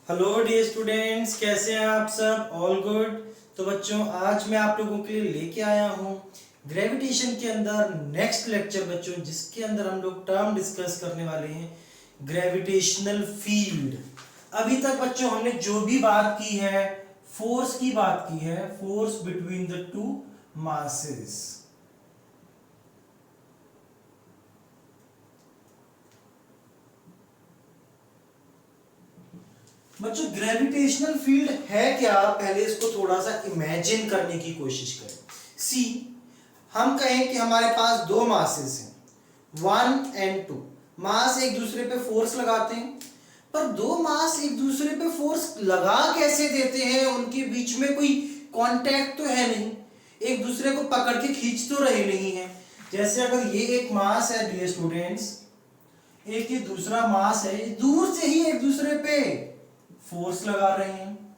Hello dear students, कैसे हैं आप सब? All good. तो बच्चों, आज मैं आप लोगों के लिए लेके आया हूँ ग्रेविटेशन के अंदर नेक्स्ट लेक्चर बच्चों, जिसके अंदर हम लोग टर्म डिस्कस करने वाले हैं ग्रेविटेशनल फील्ड। अभी तक बच्चों हमने जो भी बात की है, फोर्स की बात की है, force between the two masses. बच्चों, ग्रेविटेशनल फील्ड है क्या? पहले इसको थोड़ा सा इमेजिन करने की कोशिश करें। सी, हम कहें कि हमारे पास दो मासेस हैं, 1 और 2। मास एक दूसरे पे फोर्स लगाते हैं, पर दो मास एक दूसरे पे फोर्स लगा कैसे देते हैं? उनके बीच में कोई कांटेक्ट तो है नहीं, एक दूसरे को पकड़ के खींच तो रहे नहीं है। जैसे अगर ये एक मास है डियर स्टूडेंट्स, एक ये दूसरा मास है, ये दूर से ही एक दूसरे पे फोर्स लगा रहे हैं।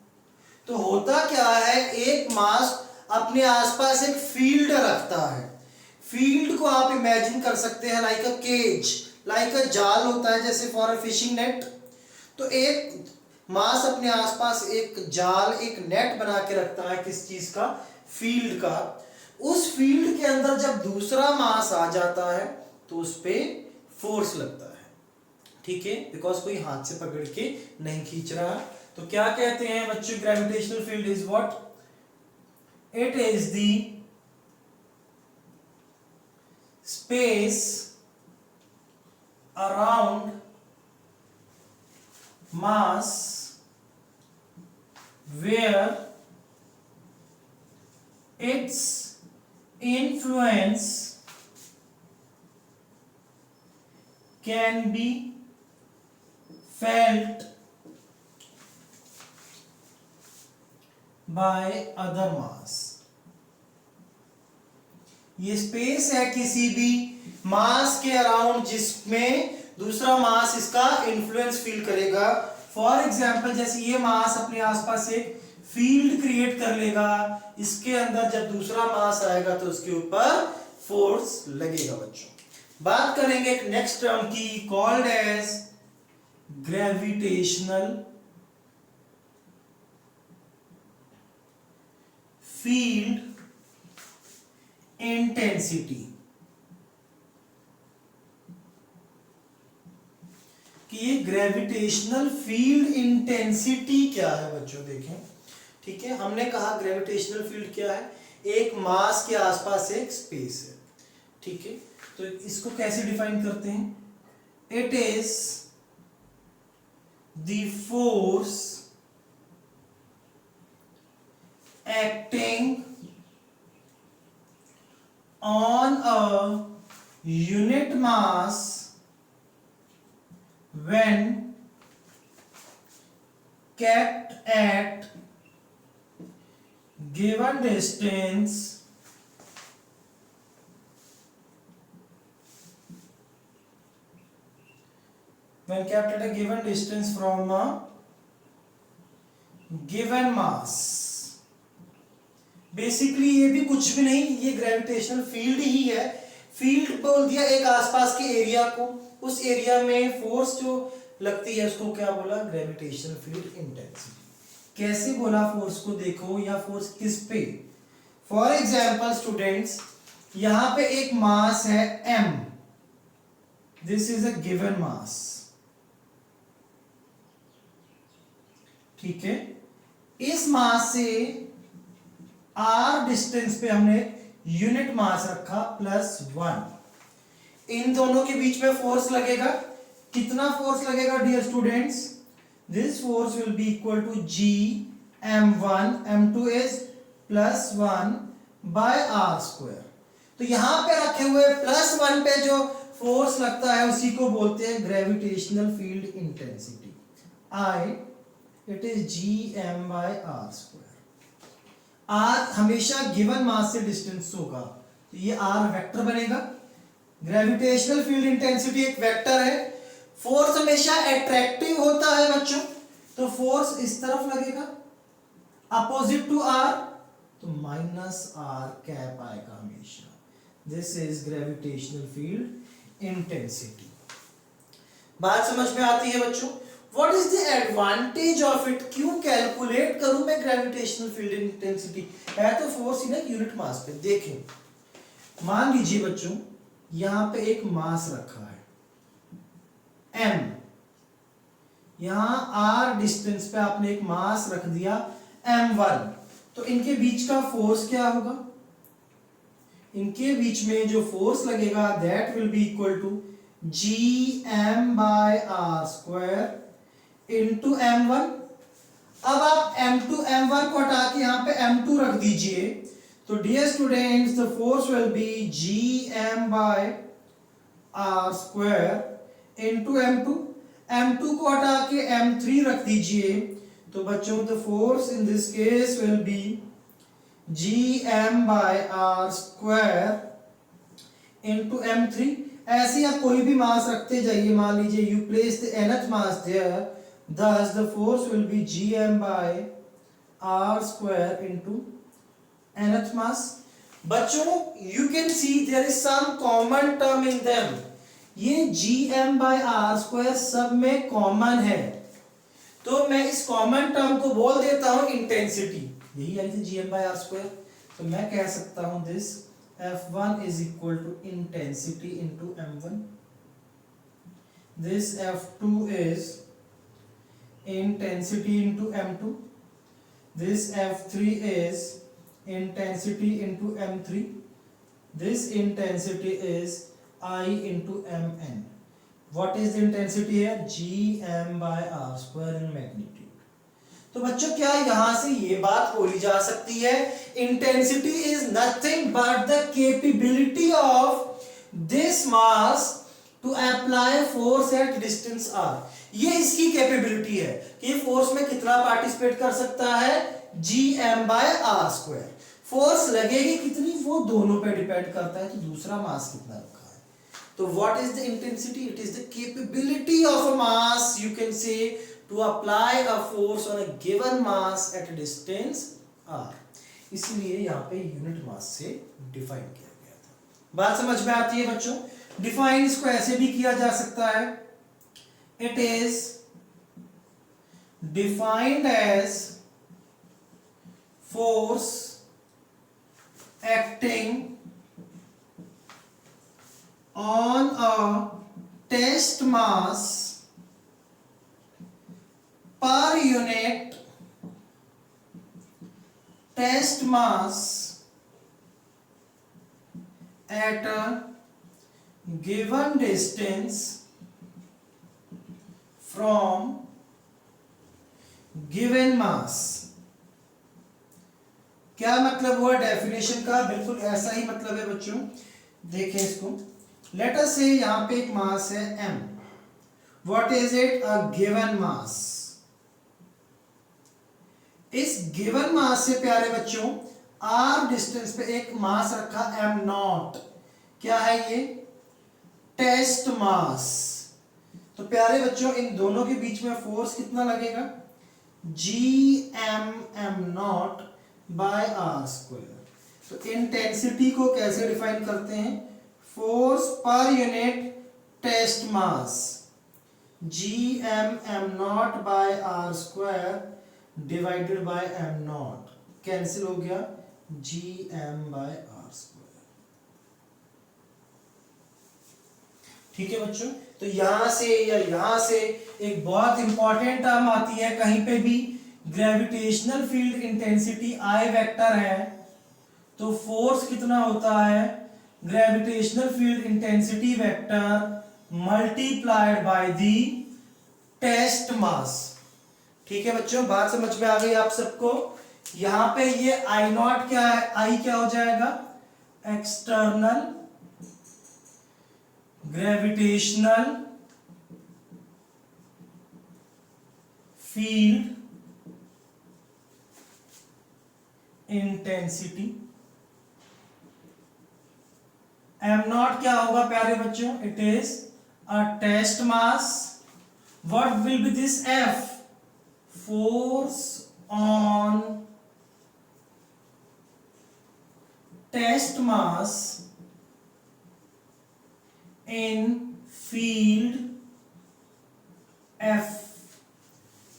तो होता क्या है, एक मास अपने आसपास एक फील्ड रखता है। फील्ड को आप इमेजिन कर सकते हैं like a cage, like a जाल होता है जैसे फॉर अ फिशिंग नेट। तो एक मास अपने आसपास एक जाल, एक नेट बना के रखता है, किस चीज का? फील्ड का। उस फील्ड के अंदर जब दूसरा मास आ जाता है तो उस पे फोर्स लगता है, ठीक है, बिकॉज कोई हाथ से पकड़ के नहीं खींच रहा। तो क्या कहते हैं बच्चों, gravitational field is what? It is the space around mass where its influence can be felt by other mass। ये स्पेस है किसी भी मास के अराउंड जिसमें दूसरा मास इसका इन्फ्लुएंस फील करेगा। फॉर एग्जाम्पल, जैसे ये मास अपने आसपास एक फील्ड क्रिएट कर लेगा, इसके अंदर जब दूसरा मास आएगा तो उसके ऊपर फोर्स लगेगा। बच्चों, बात करेंगे एक नेक्स्ट टर्म की, called as gravitational field intensity. कि ये ग्रेविटेशनल फील्ड इंटेंसिटी क्या है बच्चों, देखें। ठीक है, हमने कहा ग्रेविटेशनल फील्ड क्या है? एक मास के आसपास एक स्पेस है, ठीक है। तो इसको कैसे डिफाइन करते हैं? It is the force acting on a unit mass when kept at given distance from a given mass। Basically ये भी कुछ भी नहीं, ये ग्रेविटेशनल फील्ड ही है। फील्ड बोल दिया एक आसपास के एरिया को, उस एरिया में फोर्स जो लगती है उसको क्या बोला? Gravitational field intensity. कैसे बोला फोर्स को? देखो, या फोर्स किस पे? फॉर एग्जांपल स्टूडेंट्स, यहां पे एक मास है m, this is a given mass, ठीक है। इस मास से r डिस्टेंस पे हमने यूनिट मास रखा +1। इन दोनों के बीच में फोर्स लगेगा। कितना फोर्स लगेगा dear students? This force will be equal to g m1, m2 is +1 by r²। तो यहां पे रखे हुए +1 पे जो फोर्स लगता है उसी को बोलते हैं gravitational field intensity. I, it is g m by r²। r हमेशा गिवन मास से डिस्टेंस होगा, तो ये r वेक्टर बनेगा। ग्रेविटेशनल फील्ड इंटेंसिटी एक वेक्टर है। फोर्स हमेशा अट्रैक्टिव होता है बच्चों, तो फोर्स इस तरफ लगेगा अपोजिट टू r, तो -r कैप आएगा हमेशा। This is gravitational field intensity. बात समझ में आती है बच्चों? What is the advantage of it, क्यों कैलकुलेट करूं मैं ग्रेविटेशनल फील्ड इंटेंसिटी, है तो फोर्स ही ना यूनिट मास पे। देखें मान लीजिए बच्चों यहां पे एक मास रखा है m, यहां r डिस्टेंस पे आपने एक मास रख दिया m1, तो इनके बीच का फोर्स क्या होगा, इनके बीच में जो फोर्स लगेगा that will be equal to Gm/r² into m1। अब आप m2 m1 को हटा के यहां पे m2 रख दीजिए, तो dear students the force will be Gm/r² into m2। m2 को हटा के m3 रख दीजिए, तो बच्चों the force in this case will be Gm/r² into m3। ऐसे ही आप कोई भी मास रखते जाइए, मान लीजिए you place the nth mass there, thus the force will be Gm/r² into nth mass। बच्चों you can see there is some common term in them, ये Gm/r² सब में कॉमन है, तो मैं इस कॉमन टर्म को बोल देता हूं इंटेंसिटी, यही है Gm/r²। तो मैं कह सकता हूं this F1 is equal to intensity into m1, this F2 is intensity into m2, this F3 is intensity into m3, this intensity is I into mn। what is the intensity here, Gm/r² in magnitude। तो बच्चों क्या यहां से ये बात बोली जा सकती है, intensity is nothing but the capability of this mass to apply force at distance r। ये इसकी कैपेबिलिटी है कि फोर्स में कितना पार्टिसिपेट कर सकता है, Gm/r²। फोर्स लगेगी कितनी वो दोनों पे डिपेंड करता है, तो दूसरा मास कितना रखा है। तो what is the intensity, it is the capability of a mass you can say to apply a force on a given mass at a distance r। इसलिए यहाँ पे यूनिट मास से डिफाइन किया गया था। बात समझ में आती है बच्चों। डिफाइन इसको ऐसे भी किया जा सकता है, it is defined as force acting on a test mass per unit test mass at a given distance from given mass। क्या मतलब हुआ डेफिनेशन का, बिल्कुल ऐसा ही मतलब है बच्चों। देखें इसको, लेट अस से यहां पे एक मास है m, what is it, a given mass. इस गिवन मास से प्यारे बच्चों r डिस्टेंस पे एक मास रखा m0, क्या है ये, टेस्ट मास। तो प्यारे बच्चों इन दोनों के बीच में फोर्स कितना लगेगा, Gm/m0/r²। तो इंटेंसिटी को कैसे डिफाइन करते हैं, force per unit test mass Gm/m0/r² divided by m0, cancel हो गया Gm/r²। ठीक है बच्चों। तो यहां से या यहां से एक बहुत इंपॉर्टेंट टर्म आती है, कहीं पे भी gravitational field intensity I vector है, तो फोर्स कितना होता है, gravitational field intensity vector multiplied by the test mass. ठीक है बच्चों, बात समझ में आ गई आप सबको। यहां पे ये I0 क्या है, I क्या हो जाएगा, external gravitational field intensity. m0 क्या होगा प्यारे बच्चों, it is a test mass. What will be this F, force on test mass in field F।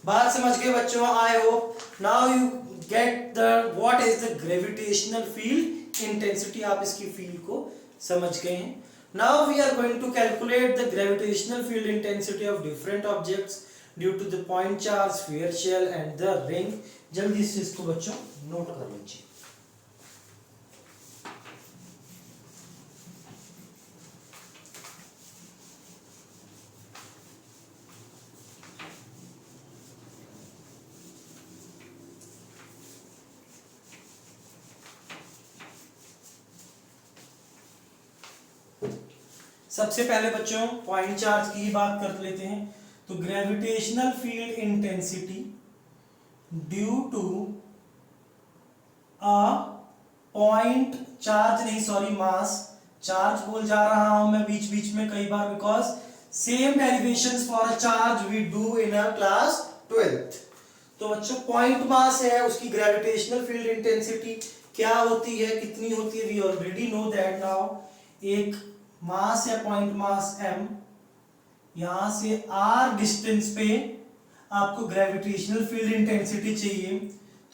बात समझ गए बच्चों? I hope now you get the what is the gravitational field intensity. आप इसकी फील्ड को समझ गए हैं। Now we are going to calculate the gravitational field intensity of different objects due to the point charge, sphere shell and the ring. जल्दी से इसको बच्चों नोट कर लीजिए। सबसे पहले बच्चों पॉइंट चार्ज की ही बात कर लेते हैं। तो gravitational field intensity due to a point charge, नहीं सॉरी मास, चार्ज बोल जा रहा हूं मैं बीच बीच में कई बार, because same derivations for a charge we do in a class 12th। तो बच्चों पॉइंट मास है, उसकी ग्रेविटेशनल फील्ड इंटेंसिटी क्या होती है, कितनी होती है, we already know that now. एक मास है पॉइंट मास m, यहां से r डिस्टेंस पे आपको ग्रेविटेशनल फील्ड इंटेंसिटी चाहिए।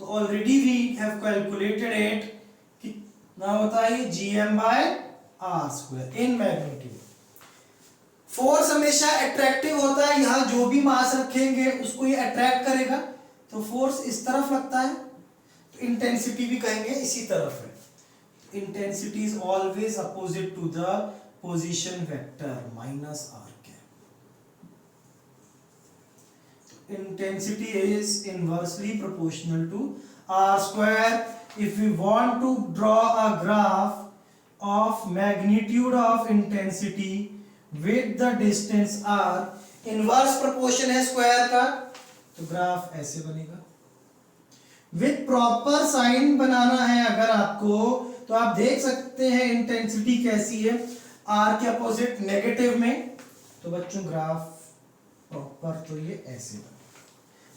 तो already we have calculated it, कितना होता है ये gm/r² इन मैग्नीट्यूड। फोर्स हमेशा अट्रैक्टिव होता है, यहां जो भी मास रखेंगे उसको ये अट्रैक्ट करेगा, तो फोर्स इस तरफ लगता है, तो इंटेंसिटी भी कहेंगे इसी तरफ है। Intensity is always opposite to the position vector -r cap। Intensity is inversely proportional to r square. If we want to draw a graph of magnitude of intensity with the distance r, inverse proportion है square का, तो graph ऐसे बनेगा। With proper sign बनाना है अगर आपको, तो आप देख सकते हैं इंटेंसिटी कैसी है, आर के अपोजिट नेगेटिव में, तो बच्चों ग्राफ प्रॉपर तो ये ऐसे बना।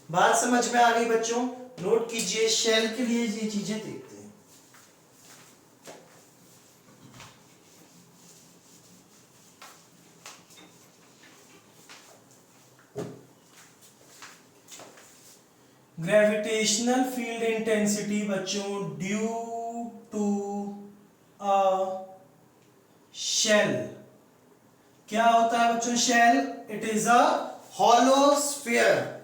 बात समझ में आ गई बच्चों? नोट कीजिए, शेल के लिए ये चीजें देखते हैं। ग्रेविटेशनल फील्ड इंटेंसिटी बच्चों ड्यू टू अ शेल, क्या होता है बच्चों shell? It is a hollow sphere.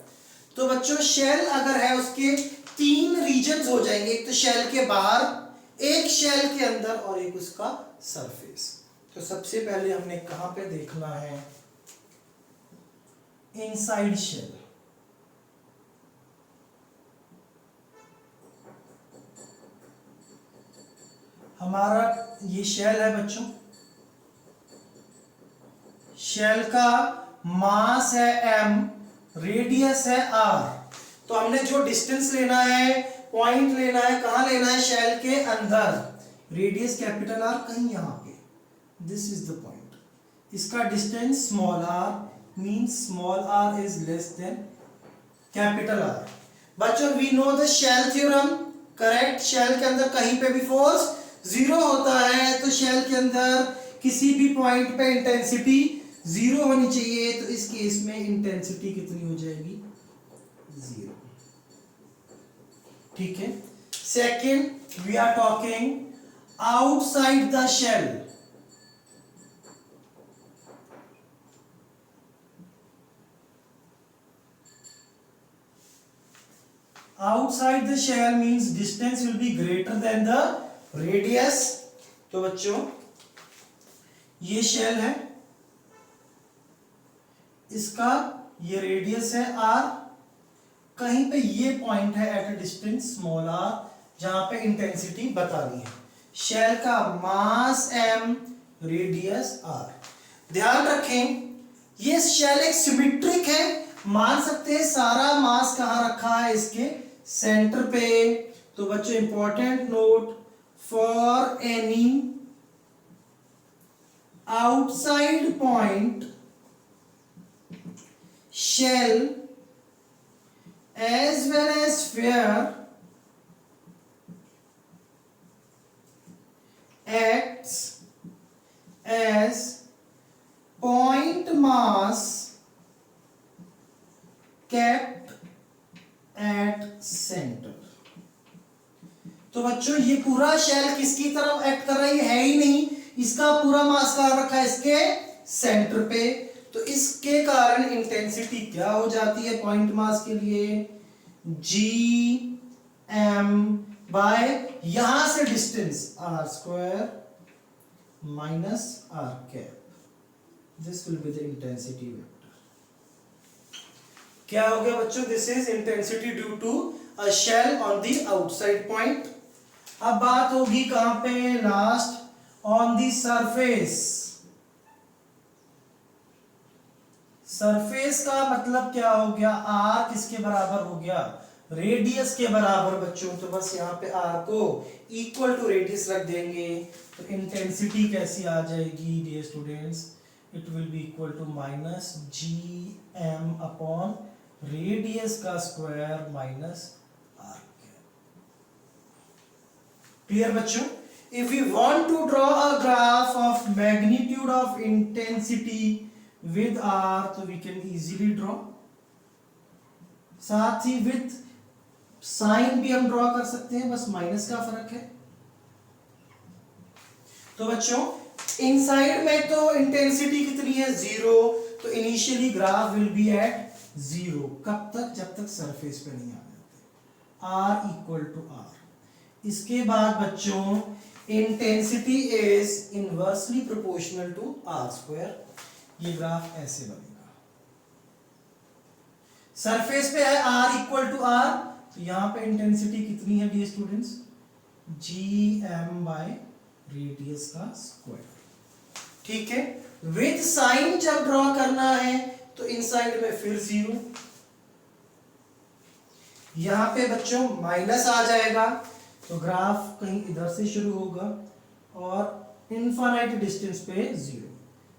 तो बच्चों शेल अगर है उसके 3 रीजन्स हो जाएंगे, एक तो शेल के बाहर, एक शेल के अंदर और एक उसका सरफेस। तो सबसे पहले हमने कहां पे देखना है? Inside shell. हमारा ये शेल है बच्चों, शेल का मास है m, रेडियस है r। तो हमने जो डिस्टेंस लेना है, पॉइंट लेना है, कहां लेना है? शेल के अंदर। रेडियस कैपिटल R कहीं यहां पे, दिस इज द पॉइंट। इसका distance small r, means small r is less than capital R। बच्चों we know the shell theorem, correct? Shell के अंदर कहीं पे भी फोर्स 0 होता है, तो शेल के अंदर किसी भी पॉइंट पे इंटेंसिटी 0 होनी चाहिए। तो इस केस में इंटेंसिटी कितनी हो जाएगी? 0। ठीक है। Second we are talking outside the shell. Outside the shell means distance will be greater than the radius. तो बच्चों ये शेल है, इसका ये रेडियस है r, कहीं पे ये पॉइंट है at a distance small r, जहां पे इंटेंसिटी बतानी है। शेल का मास m, रेडियस r। ध्यान रखें ये शेल एक सिमेट्रिक है, मान सकते हैं सारा मास कहां रखा है? इसके सेंटर पे। तो बच्चों important note, for any outside point shell as well as sphere acts as point mass kept at centre. तो बच्चों ये पूरा शेल किसकी तरफ एक्ट कर रहा है ही नहीं, इसका पूरा मास कहां रखा है, इसके सेंटर पे। तो इसके कारण इंटेंसिटी क्या हो जाती है पॉइंट मास के लिए, जी एम बाय यहां से distance r square minus r cap, this will be the intensity vector. क्या हो गया बच्चों, this is intensity due to a shell on the outside point. अब बात होगी कहां पे, last on the surface. Surface का मतलब क्या हो गया, आर किसके बराबर हो गया, रेडियस के बराबर बच्चों। तो बस यहाँ पे आर को इक्वल टू रेडियस रख देंगे, तो इंटेंसिटी कैसी आ जाएगी dear students, it will be equal to minus g m upon radius का स्क्वायर माइनस आर। क्लियर बच्चों। If we want to draw a graph of magnitude of intensity with r, तो we can easily draw, साथ ही with sign भी हम draw कर सकते हैं, बस माइनस का फर्क है। तो बच्चों इनसाइड में तो इंटेंसिटी कितनी है, 0, तो initially graph will be at 0। कब तक, जब तक सरफेस पे नहीं आ जाते, आर इक्वल टू आर। इसके बाद बच्चों intensity is inversely proportional to r square, ये ग्राफ ऐसे बनेगा। सरफेस पे है आर इक्वल टू आर, तो यहां पे इंटेंसिटी कितनी है dear students, g M by radius का स्क्वायर। ठीक है, विद साइन जब ड्रॉ करना है तो इनसाइड में फिर 0, यहां पे बच्चों माइनस आ जाएगा, तो ग्राफ कहीं इधर से शुरू होगा और इनफाइनाइट डिस्टेंस पे 0।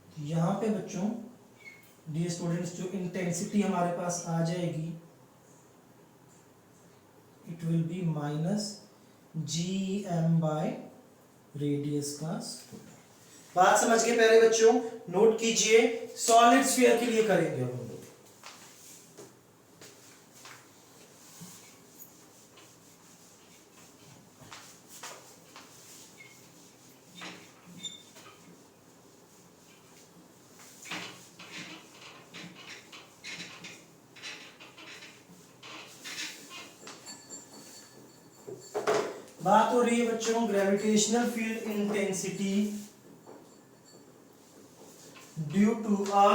तो यहां पे बच्चों डियर स्टूडेंट्स जो इंटेंसिटी हमारे पास आ जाएगी, it will be minus g M by radius का स्क्वायर। बात समझ के पहले बच्चों नोट कीजिए, सॉलिड स्फीयर के लिए करेंगे हम लोग। बात हो रही है बच्चों gravitational field intensity due to a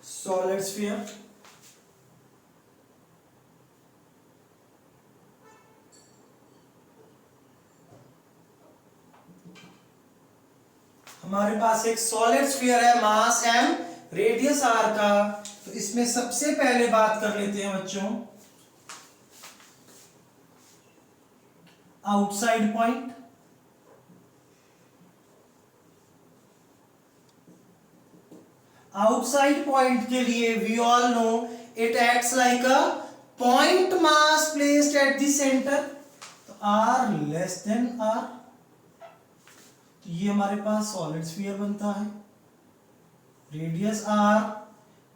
solid sphere. हमारे पास एक सॉलिड स्फीयर है, मास m, रेडियस r का। तो इसमें सबसे पहले बात कर लेते हैं बच्चों आउटसाइड पॉइंट। आउटसाइड पॉइंट के लिए we all know it acts like a point mass placed at the centre. तो r लेस देन r, तो ये हमारे पास सॉलिड स्फीयर बनता है। रेडियस r,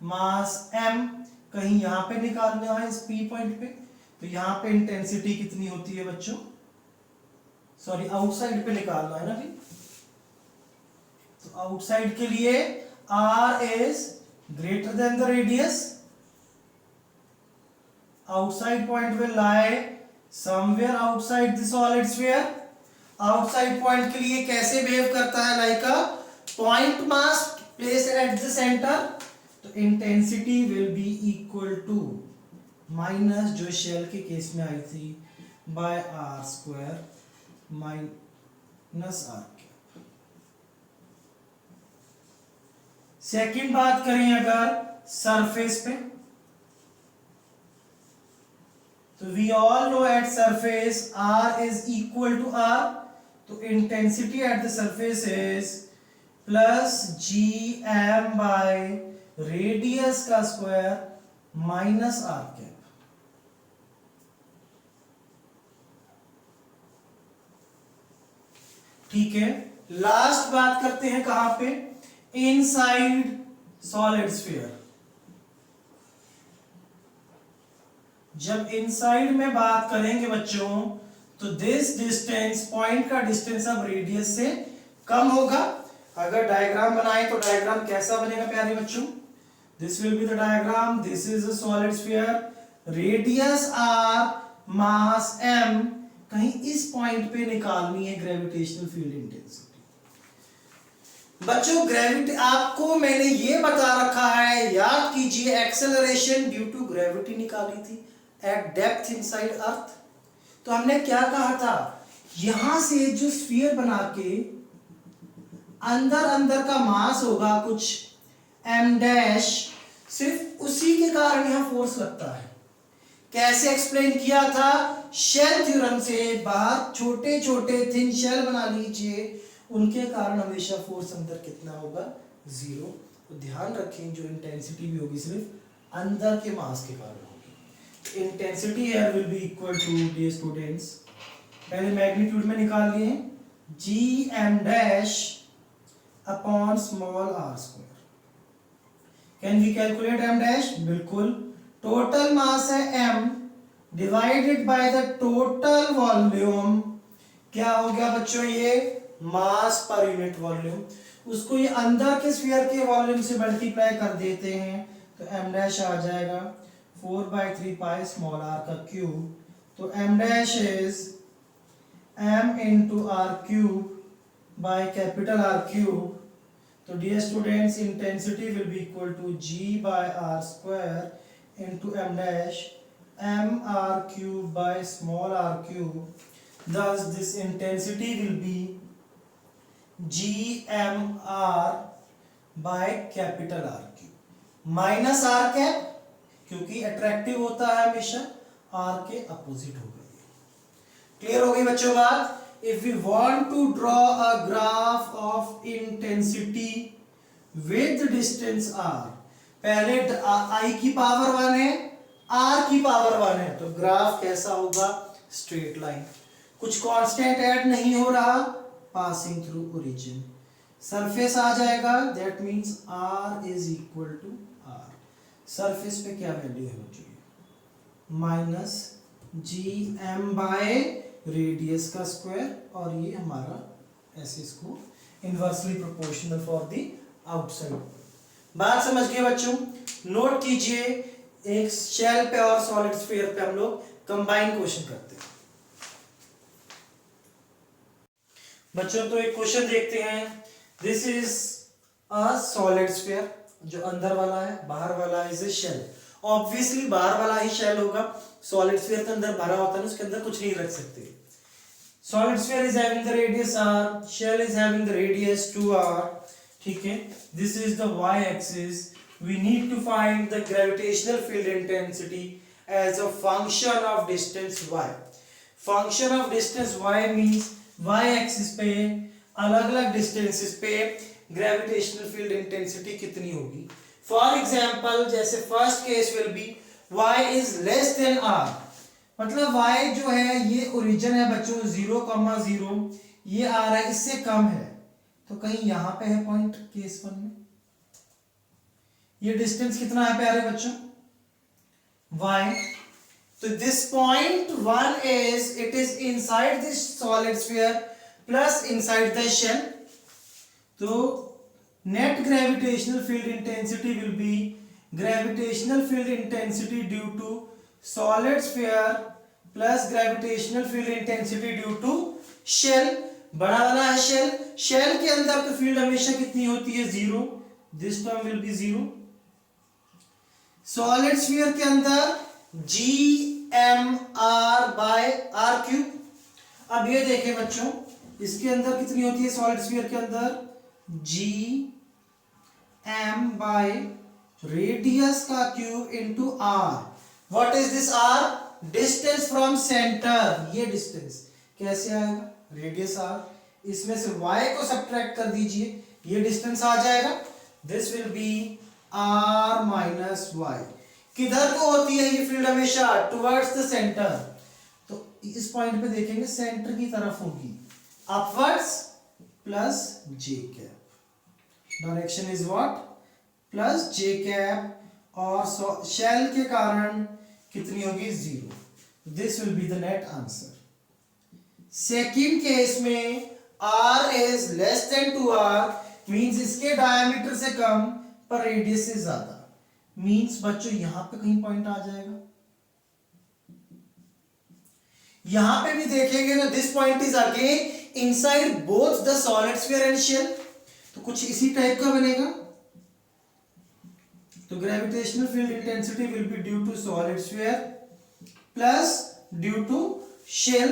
मास m, कहीं यहां पे निकालना है इस p पॉइंट पे, तो यहां पे इंटेंसिटी कितनी होती है बच्चों, सॉरी आउटसाइड पे निकालना है ना भी। तो आउटसाइड के लिए r is greater than the radius, outside point will lie somewhere outside the solid sphere। Outside point के लिए कैसे बिहेव करता है, like a point mass placed at the centre. तो intensity will be equal to minus, जो shell के case में आई थी, by R square minus R. Second बात करें अगर सरफेस पे, तो we all know at surface r is equal to r, तो intensity at the surface is plus G M by radius का स्क्वायर माइनस आर कैप। ठीक है, last बात करते हैं कहां पे, इनसाइड सॉलिड स्फीयर। जब इनसाइड में बात करेंगे बच्चों तो दिस डिस्टेंस, पॉइंट का डिस्टेंस अब रेडियस से कम होगा। अगर डायग्राम बनाए तो डायग्राम कैसा बनेगा प्यारे बच्चों? This will be the diagram, this is a solid sphere, radius r, mass m, कहीं इस पॉइंट पे निकालनी है ग्रेविटेशनल फील्ड इंटेंसिटी। बच्चों ग्रेविटी आपको मैंने ये बता रखा है, याद कीजिए, एक्सेलरेशन ड्यू टू ग्रेविटी निकाली थी एट डेप्थ इनसाइड अर्थ। तो हमने क्या कहा था, यहां से जो स्फीयर बना के अंदर अंदर का मास होगा कुछ m डैश, सिर्फ उसी के कारण यहां फोर्स लगता है। कैसे एक्सप्लेन किया था? शेल थ्योरम से, बाहर छोटे छोटे थिन शेल बना लीजिए, उनके कारण हमेशा फोर्स अंदर कितना होगा? जीरो। तो ध्यान रखें जो इंटेंसिटी भी होगी सिर्फ अंदर के मास के कारण होगी। Intensity here will be equal to, dear students, पहले मैग्नीट्यूड में निकाल लिए, g m dash upon small r square. Can we calculate m dash? बिल्कुल। टोटल मास है m divided by the total volume, क्या हो गया बच्चों? ये मास पर यूनिट वॉल्यूम। उसको ये अंदर के स्फीयर के वॉल्यूम से मल्टीप्लाई कर देते हैं तो m डैश आ जाएगा 4/3 पाई स्मॉल r का क्यूब। तो m dash is m into R cube by capital R cube. तो dear students intensity will be equal to g by r square into m dash m r cube by small r cube. Thus this intensity will be GMR by capital R cube minus R cap, क्योंकि attractive होता है हमेशा R के opposite होगा। Clear हो गई बच्चों बात? If we want to draw a graph of intensity with distance R, पहले I की पावर 1 है, R की पावर 1 है, तो ग्राफ कैसा होगा? स्ट्रेट लाइन, कुछ कांस्टेंट ऐड नहीं हो रहा, पासिंग थ्रू ओरिजिन, सरफेस आ जाएगा, that means R is equal to R। Surface पे क्या वैल्यू है बच्चों? Minus g M by radius का स्क्वायर, और ये हमारा ऐसे इसको inversely proportional for the outside. बात समझ गए बच्चों? नोट कीजिए, एक शेल पे और सॉलिड स्फीयर पे हम लोग कंबाइन क्वेश्चन करते हैं। बच्चों तो एक क्वेश्चन देखते हैं। This is a solid sphere, जो अंदर वाला है, बाहर वाला इज ए शेल। ऑब्वियसली बाहर वाला ही शेल होगा, सॉलिड स्फीयर के अंदर भरा होता है, उसके अंदर कुछ नहीं रख सकते। Solid sphere is having the radius r, shell is having the radius 2r, ठीक है। This is the y axis, we need to find the gravitational field intensity as a function of distance y। Function of distance y means y axis पे अलग अलग distances पे gravitational field intensity कितनी होगी। For example, जैसे first case will be y is less than r, मतलब y जो है ये ओरिजिन है बच्चों 0,0, ये आ रहा है इससे कम है, तो कहीं यहां पे है पॉइंट केस 1 में। ये डिस्टेंस कितना है प्यारे बच्चों? y। तो this point 1 is, it is inside this solid sphere plus inside the shell. तो net gravitational field intensity will be gravitational field intensity due to solid sphere plus gravitational field intensity due to shell. बड़ा वाला है shell, shell के अंदर तो field हमेशा कितनी होती है? 0, this term will be 0। Solid sphere के अंदर GMR बाय R क्यूब। अब ये देखें बच्चों, इसके अंदर कितनी होती है? सॉलिड स्फीयर के अंदर GM बाय रेडियस का cube into R। What is this R? Distance from centre, ये डिस्टेंस कैसे आएगा? रेडियस R, इसमें से y को सब्ट्रैक्ट कर दीजिए, ये डिस्टेंस आ जाएगा। This will B R minus y। किधर को होती है ये फील्ड? हमेशा टुवर्ड्स द सेंटर। तो इस पॉइंट पे देखेंगे सेंटर की तरफ होगी, upwards plus j cap, direction is what? Plus j cap. और शेल के कारण कितनी होगी 0। This will be the net answer. Second case में r is less then 2r means इसके डायमीटर से कम पर रेडियस से ज्यादा, मींस बच्चों यहां पे कहीं पॉइंट आ जाएगा। यहां पे भी देखेंगे तो this point is again inside both the solid sphere and shell, तो कुछ इसी टाइप का बनेगा। तो gravitational field intensity will be due to solid sphere plus due to shell.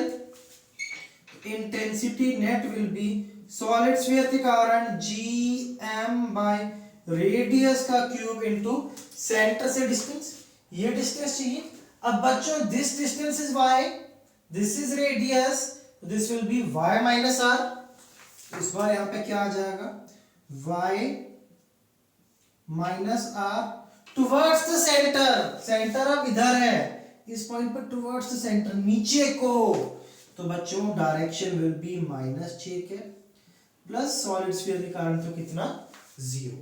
Intensity net will be solid sphere के कारण gm by radius का cube into centre से डिस्टेंस, ये डिस्टेंस चाहिए। अब बच्चों this distance is y, this is radius, this will be y minus r। इस बार यहां पे क्या आ जाएगा y minus r towards the centre. Centre अब इधर है, इस पॉइंट पर टुवर्ड्स द सेंटर नीचे को, तो बच्चों direction will be minus j के प्लस सॉलिड स्फीयर के कारण तो कितना 0।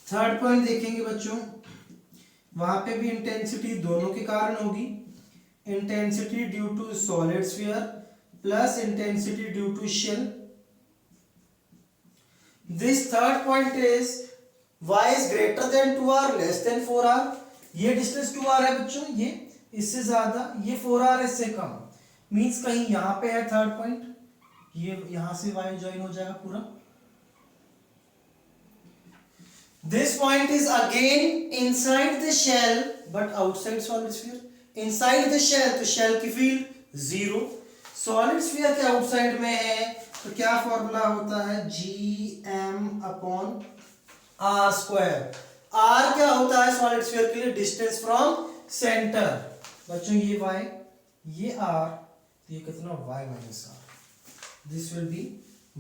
थर्ड पॉइंट देखेंगे बच्चों, वहां पे भी इंटेंसिटी दोनों के कारण होगी। Intensity due to solid sphere plus intensity due to shell. This third point is y is greater than 2r less than 4r। ये डिस्टेंस 2r है बच्चों, ये इससे ज्यादा, ये 4r इससे कम, मींस कहीं यहां पे है थर्ड पॉइंट, ये यहां से y ज्वाइन हो जाएगा पूरा। This point is again inside the shell but outside solid sphere. Inside the shell तो शेल की फील्ड 0, सॉलिड स्फीयर के आउटसाइड में है तो क्या फॉर्मूला होता है gm upon r square. r क्या होता है सॉलिड स्फीयर के लिए डिस्टेंस फ्रॉम सेंटर। बच्चों ये y, ये r, तो ये कितना y minus r, this will be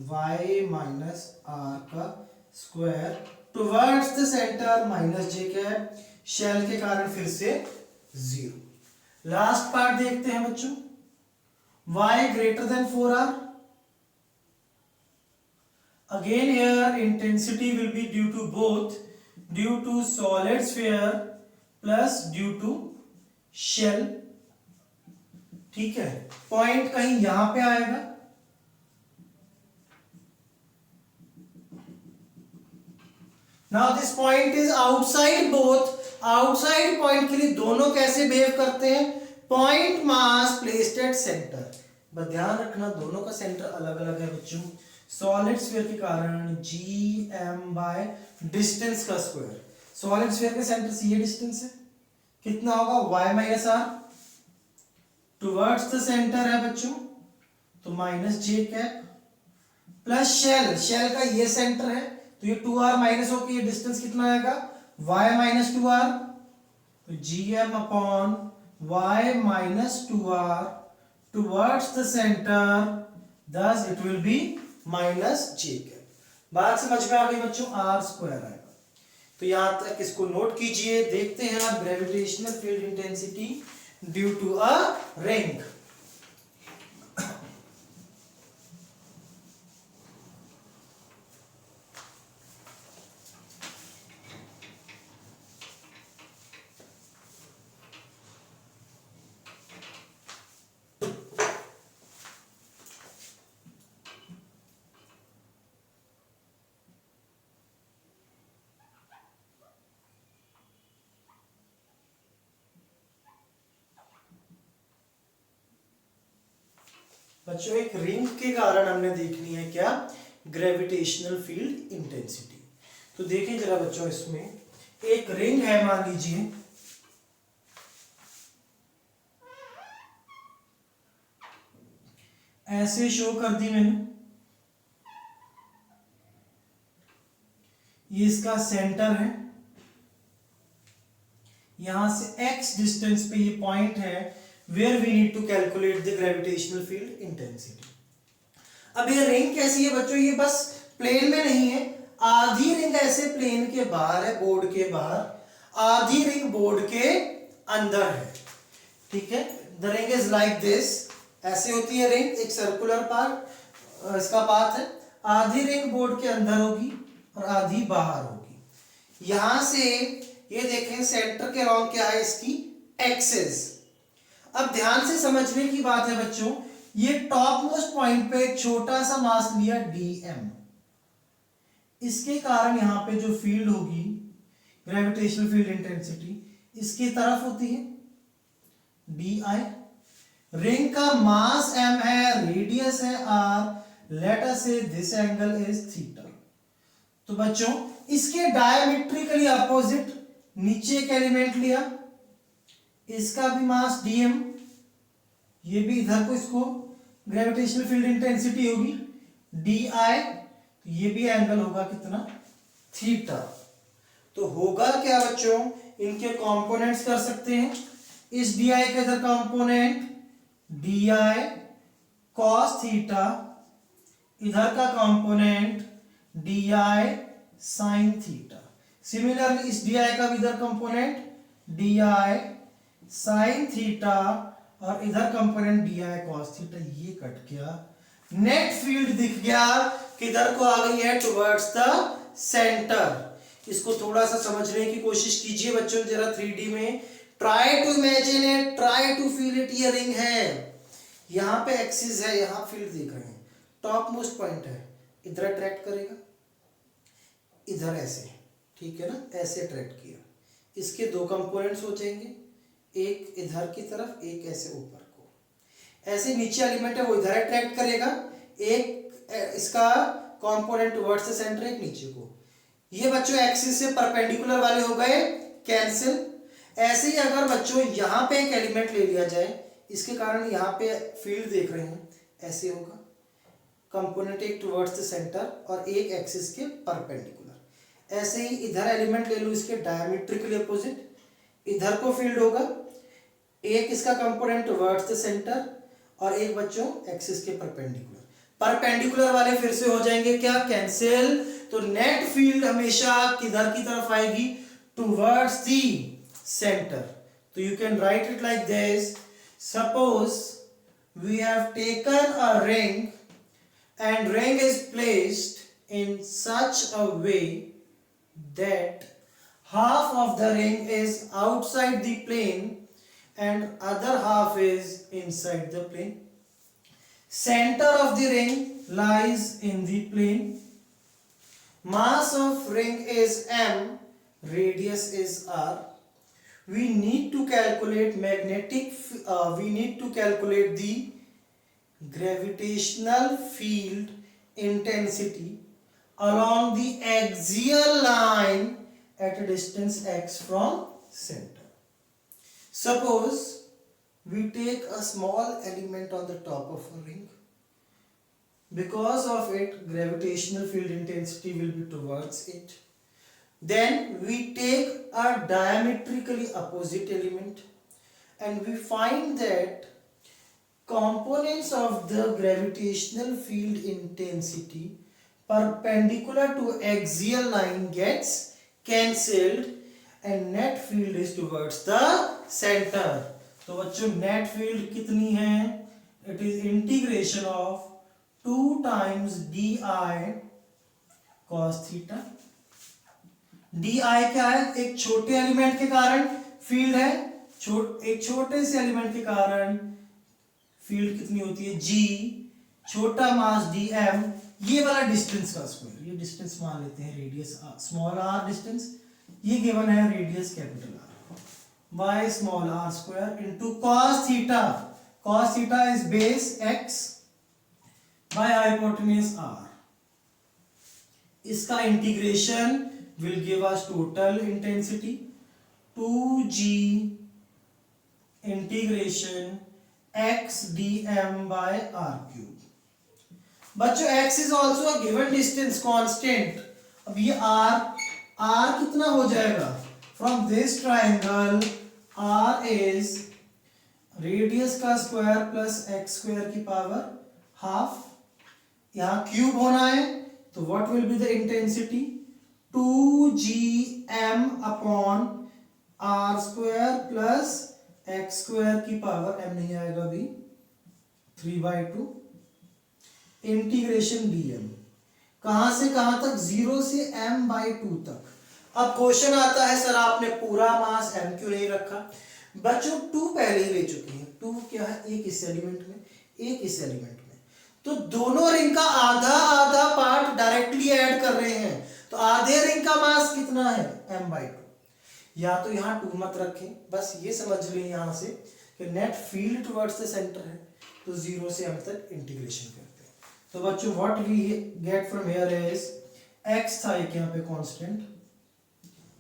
y minus r का square towards the centre minus j क्या है, शेल के कारण फिर से 0। लास्ट पार्ट देखते हैं बच्चों, y greater than 4r। Again here intensity will be due to both, due to solid sphere plus due to shell। ठीक है, पॉइंट कहीं यहां पे आएगा, now this point is outside both। Outside point के लिए दोनों कैसे बिहेव करते हैं, point mass placed at centre. बस ध्यान रखना दोनों का सेंटर अलग अलग है बच्चों। सॉलिड स्फीयर के कारण gm बाय डिस्टेंस का स्क्वायर, सॉलिड स्फीयर के सेंटर से ये डिस्टेंस है, कितना होगा y minus r, towards the centre है बच्चों तो minus j cap, plus shell, shell का ये सेंटर है तो ये 2r माइनस होकर ये डिस्टेंस कितना आएगा y माइनस 2r, तो gm upon y minus 2r towards the centre, thus it will be minus j cap. बात समझ में आ गई बच्चों, r स्क्वायर आएगा। तो यहां तक इसको नोट कीजिए। देखते हैं आप gravitational field intensity due to a ring. बच्चों एक रिंग के कारण हमने देखनी है क्या, ग्रेविटेशनल फील्ड इंटेंसिटी। तो देखें जरा बच्चों, इसमें एक रिंग है, मान लीजिए ऐसे शो कर दी मैंने, ये इसका सेंटर है, यहां से x डिस्टेंस पे ये पॉइंट है where we need to calculate the gravitational field intensity। अब ये रिंग कैसी है बच्चों, ये बस प्लेन में नहीं है, आधी रिंग ऐसे प्लेन के बाहर है, बोर्ड के बाहर, आधी रिंग बोर्ड के अंदर है। ठीक है, the ring is like this, ऐसे होती है रिंग, एक सर्कुलर पार्ट इसका पाथ है, आधी रिंग बोर्ड के अंदर होगी और आधी बाहर होगी। यहां से ये देखें सेंटर के अराउंड क्या है, इसकी एक्सेस। अब ध्यान से समझने की बात है बच्चों, ये टॉप मोस्ट पॉइंट पे एक छोटा सा मास लिया dm, इसके कारण यहां पे जो फील्ड होगी ग्रेविटेशनल फील्ड इंटेंसिटी इसकी तरफ होती है di। रिंग का मास m है, रेडियस है r, लेट अस से दिस एंगल इज थीटा। तो बच्चों इसके डायमेट्रिकली अपोजिट नीचे एक एलिमेंट लिया, इसका भी मास dm, ये भी इधर को इसको ग्रेविटेशनल फील्ड इंटेंसिटी होगी di, तो ये भी एंगल होगा कितना, थीटा। तो होगा क्या बच्चों, इनके कंपोनेंट्स कर सकते हैं, इस di का इधर कंपोनेंट di cos थीटा, इधर का component di sin theta. Similarly इस di का भी इधर कंपोनेंट di sin थीटा और इधर कंपोनेंट di cos थीटा। ये कट गया, नेट फील्ड दिख गया, किधर को आ गई है, टुवर्ड्स द सेंटर। इसको थोड़ा सा समझने की कोशिश कीजिए बच्चों जरा 3D में, try to imagine it, try to feel it. ये रिंग है, यहाँ पे एक्सिस है, यहाँ फील्ड देख रहे हैं, टॉप मोस्ट पॉइंट है, इधर अट्रैक्ट करेगा, इधर ऐसे, ठीक है ना, ऐसे अट्रैक्ट किया, इसके दो कंपोनेंट्स हो जाएंगे, एक इधर की तरफ, एक ऐसे ऊपर को, ऐसे नीचे एलिमेंट है वो इधर अट्रैक्ट करेगा, एक इसका कंपोनेंट टुवर्ड्स द सेंटर, एक नीचे को। ये बच्चों एक्सिस से परपेंडिकुलर वाले हो गए, कैंसिल। ऐसे ही अगर बच्चों यहाँ पे एक एलिमेंट ले लिया जाए, इसके कारण यहाँ पे फील्ड देख रहे हैं, ऐसे होगा, कंपोनेंट एक टुवर्ड्स द सेंटर और एक एक्सिस के परपेंडिकुलर। ऐसे ही इधर एलिमेंट ले लो, इसके डायमेट्रिकली अपोजिट, इधर को फील्ड होगा, एक इसका कंपोनेंट टुवर्ड्स द सेंटर और एक बच्चों एक्सिस के परपेंडिकुलर। परपेंडिकुलर वाले फिर से हो जाएंगे क्या, कैंसिल। तो नेट फील्ड हमेशा किधर की तरफ आएगी, टुवर्ड्स द सेंटर। तो you can write it like this, suppose we have taken a ring and ring is placed in such a way that half of the ring is outside the plane and other half is inside the plane. Center of the ring lies in the plane. Mass of ring is m, radius is r. We need to calculate the gravitational field intensity along the axial line at a distance x from center. Suppose we take a small element on the top of a ring. Because of it, gravitational field intensity will be towards it. Then we take a diametrically opposite element and we find that components of the gravitational field intensity perpendicular to axial line gets cancelled and net field is towards the center. तो बच्चों net field कितनी है, it is integration of 2 times di cos theta. di क्या है, एक छोटे element के कारण फील्ड है, एक छोटे से एलिमेंट के कारण फील्ड कितनी होती है, g, छोटा मास dm, ये वाला डिस्टेंस का स्क्वायर, ये डिस्टेंस मान लेते हैं रेडियस स्मॉल r डिस्टेंस, ये गिवन है radius capital R, by small r square into cos theta. Cos theta is base x by hypotenuse r. इसका integration will give us total intensity 2g integration x dm by r cube. बच्चों x is also a given distance constant. अब ये r कितना हो जाएगा, from this triangle r is radius का square plus x square की power half, यहाँ cube होना है, तो what will be the intensity, 2gm upon r square plus x square की पावर m नहीं आएगा भी 3/2 इंटीग्रेशन dm, कहां से कहां तक, 0 से m/2 तक। अब क्वेश्चन आता है सर आपने पूरा मास m क्यों नहीं रखा, बच्चों 2 पहले ही ले चुके हैं, 2 क्या है, एक इस एलिमेंट में, एक इस एलिमेंट में, तो दोनों रिंग का आधा आधा पार्ट डायरेक्टली ऐड कर रहे हैं, तो आधे रिंग का मास कितना है, m/2। या तो यहाँ 2 मत रखें, बस ये समझ लें यहाँ से कि net field towards the centre है, तो 0 से m तक इंटीग्रेशन करते हैं। तो बच्चों what we get from here is x था एक यहाँ पे constant,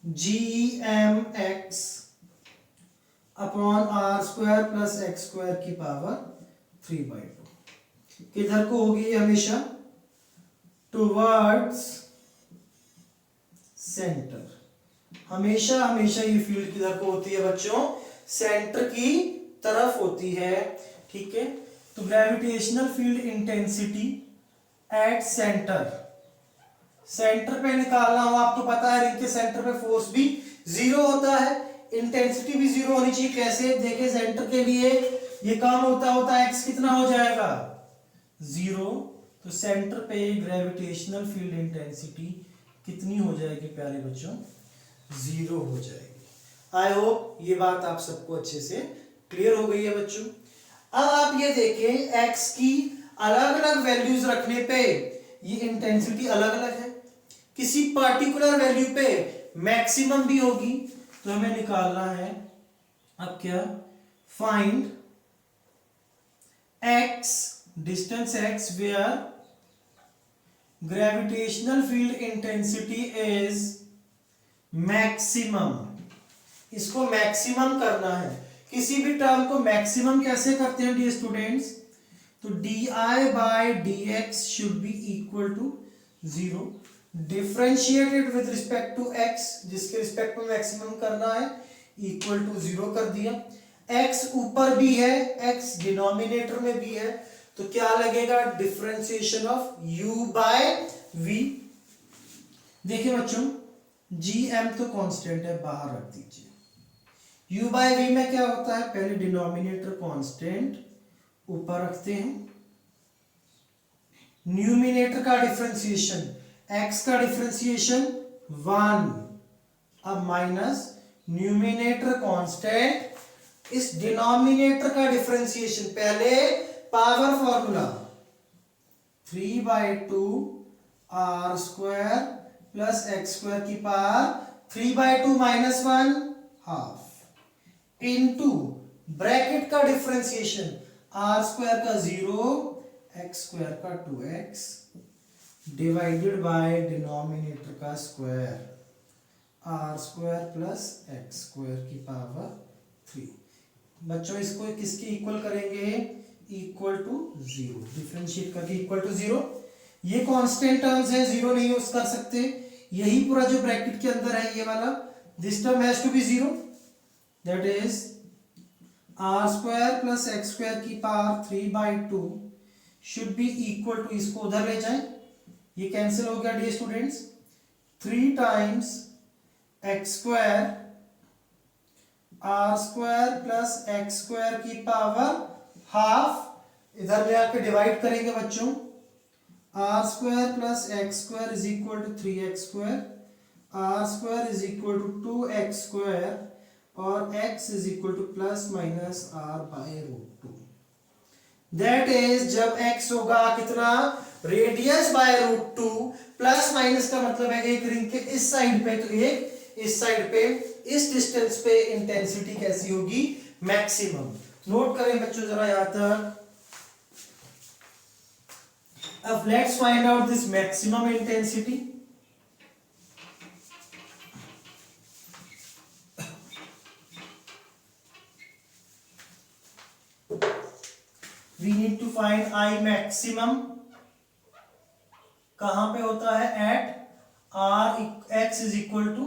gmx upon r² plus x² की पावर 3/2 किधर को होगी हमेशा, टुवर्ड्स सेंटर। हमेशा हमेशा ये फील्ड किधर को होती है बच्चों, सेंटर की तरफ होती है, ठीक है। तो gravitational field intensity at centre, centre पे निकालना हो, आपको पता है रिंग के सेंटर पे फोर्स भी 0 होता है, इंटेंसिटी भी 0 होनी चाहिए। कैसे, देखिए सेंटर के लिए ये काम होता x कितना हो जाएगा 0, तो सेंटर पे ग्रेविटेशनल फील्ड इंटेंसिटी कितनी हो जाएगी प्यारे बच्चों, 0 हो जाएगी। आई होप ये बात आप सबको अच्छे से क्लियर हो गई है बच्चों। अब आप ये देखें x की अलग अलग वैल्यूज रखने पे ये इंटेंसिटी अलग अलग है, किसी पार्टिकुलर वैल्यू पे मैक्सिमम भी होगी, तो हमें निकालना है अब क्या, find x, distance x where gravitational field intensity is maximum. इसको मैक्सिमम करना है, किसी भी टर्म को मैक्सिमम कैसे करते हैं डियर स्टूडेंट्स, तो di/dx should be equal to 0, differentiated with respect to x, जिसके रिस्पेक्ट में मैक्सिमम करना है, इक्वल टू 0 कर दिया। x ऊपर भी है, x डिनोमिनेटर में भी है, तो क्या लगेगा, डिफरेंशिएशन ऑफ u/v। देखिए बच्चों gm तो कांस्टेंट है, बाहर रख दीजिए, u/v में क्या होता है, पहले डिनोमिनेटर कांस्टेंट ऊपर रखते हैं, न्यूमिनेटर का डिफरेंशिएशन, x का डिफरेंशिएशन 1, अब माइनस न्यूमिनेटर कांस्टेंट, इस डिनोमिनेटर का डिफरेंशिएशन, पहले power formula 3/2 r² plus x² की power 3/2 minus 1 half into bracket का डिफरेंशिएशन r² का 0 x² का 2x डिवाइडेड बाय डिनोमिनेटर का स्क्वायर r² प्लस x² की पावर 3। बच्चों इसको किसके इक्वल करेंगे, इक्वल टू 0, डिफरेंशिएट करके इक्वल टू 0। ये कांस्टेंट टर्म्स है, 0 नहीं यूज कर सकते, यही पूरा जो ब्रैकेट के अंदर है ये वाला, this term has to be 0, that is r² plus x² की power 3/2 should be equal to, इसको उधर ले जाएं, ये कैंसिल हो गया dear students, 3 times x² r² plus x² की पावर हाफ, इधर ले आके डिवाइड करेंगे बच्चों, r² plus x² is equal to 3x², r² is equal to 2x² और x is equal to plus minus r/√2। That is जब x होगा कितना, रेडियस बाय √2, प्लस माइनस का मतलब है एक रिंग के इस साइड पे तो एक इस साइड पे, इस डिस्टेंस पे इंटेंसिटी कैसी होगी, मैक्सिमम। नोट करें बच्चों जरा यहां तक। अब let's find out this maximum intensity. We need to find I maximum, कहां पे होता है, at r x is equal to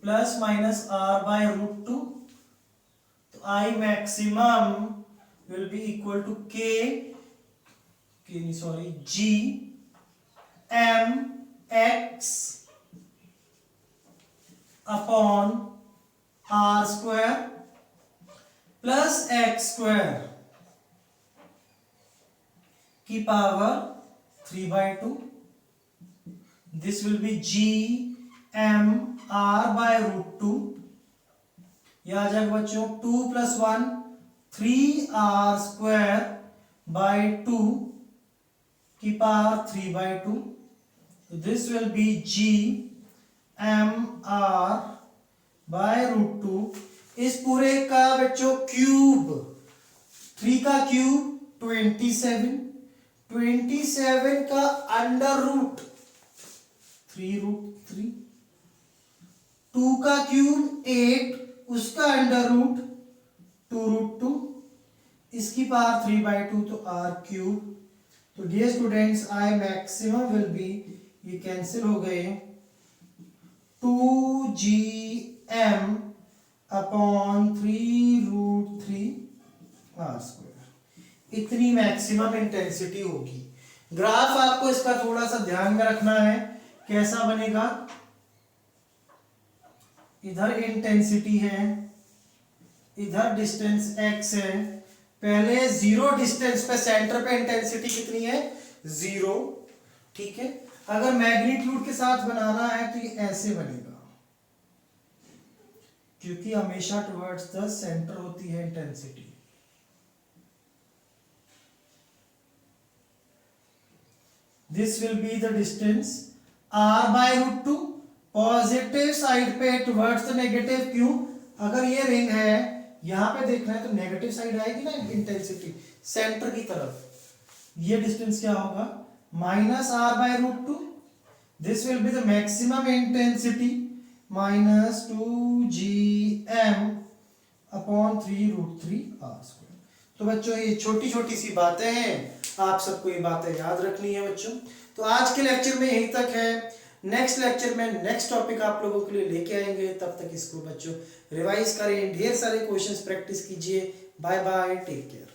plus minus r/√2, तो I maximum will be equal to g m x upon r² plus x² की power 3/2, this will B g m r/√2, यह आ जाएगा बच्चों 2 + 1 3r² by 2 की power 3/2। This will be GMR by √2। इस पूरे का बच्चों क्यूब, 3 का क्यूब 27, 27 का अंडर रूट 3√3, 2 का क्यूब 8, उसका अंडर रूट 2√2, इसकी पावर 3/2 तो r³। तो dear students I maximum will be, ये कैंसिल हो गए, 2GM अपॉन 3√3 r²। इतनी मैक्सिमम इंटेंसिटी होगी। ग्राफ आपको इसका थोड़ा सा ध्यान में रखना है, कैसा बनेगा, इधर इंटेंसिटी है, इधर डिस्टेंस x है। पहले 0 डिस्टेंस पे सेंटर पे इंटेंसिटी कितनी है, 0, ठीक है। अगर मैग्नीट्यूड के साथ बनाना है तो ये ऐसे बनेगा, क्योंकि हमेशा टुवर्ड्स द सेंटर होती है intensity. This will be the distance r/√2। Positive side पे टुवर्ड्स द नेगेटिव, क्यों, अगर ये रिंग है यहां पे देखना है तो नेगेटिव साइड आएगी ना इंटेंसिटी, सेंटर की तरफ। ये डिस्टेंस क्या होगा, -r/√2। This will be the maximum intensity -2GM upon 3√3 r²। तो बच्चों ये छोटी छोटी सी बातें हैं, आप सबको ये बातें याद रखनी है बच्चों। तो आज के लेक्चर में यहीं तक है। नेक्स्ट लेक्चर में नेक्स्ट टॉपिक आप लोगों के लिए लेके आएंगे, तब तक इसको बच्चों रिवाइज करें, ढेर सारे क्वेश्चंस प्रैक्टिस कीजिए। Bye bye, take care.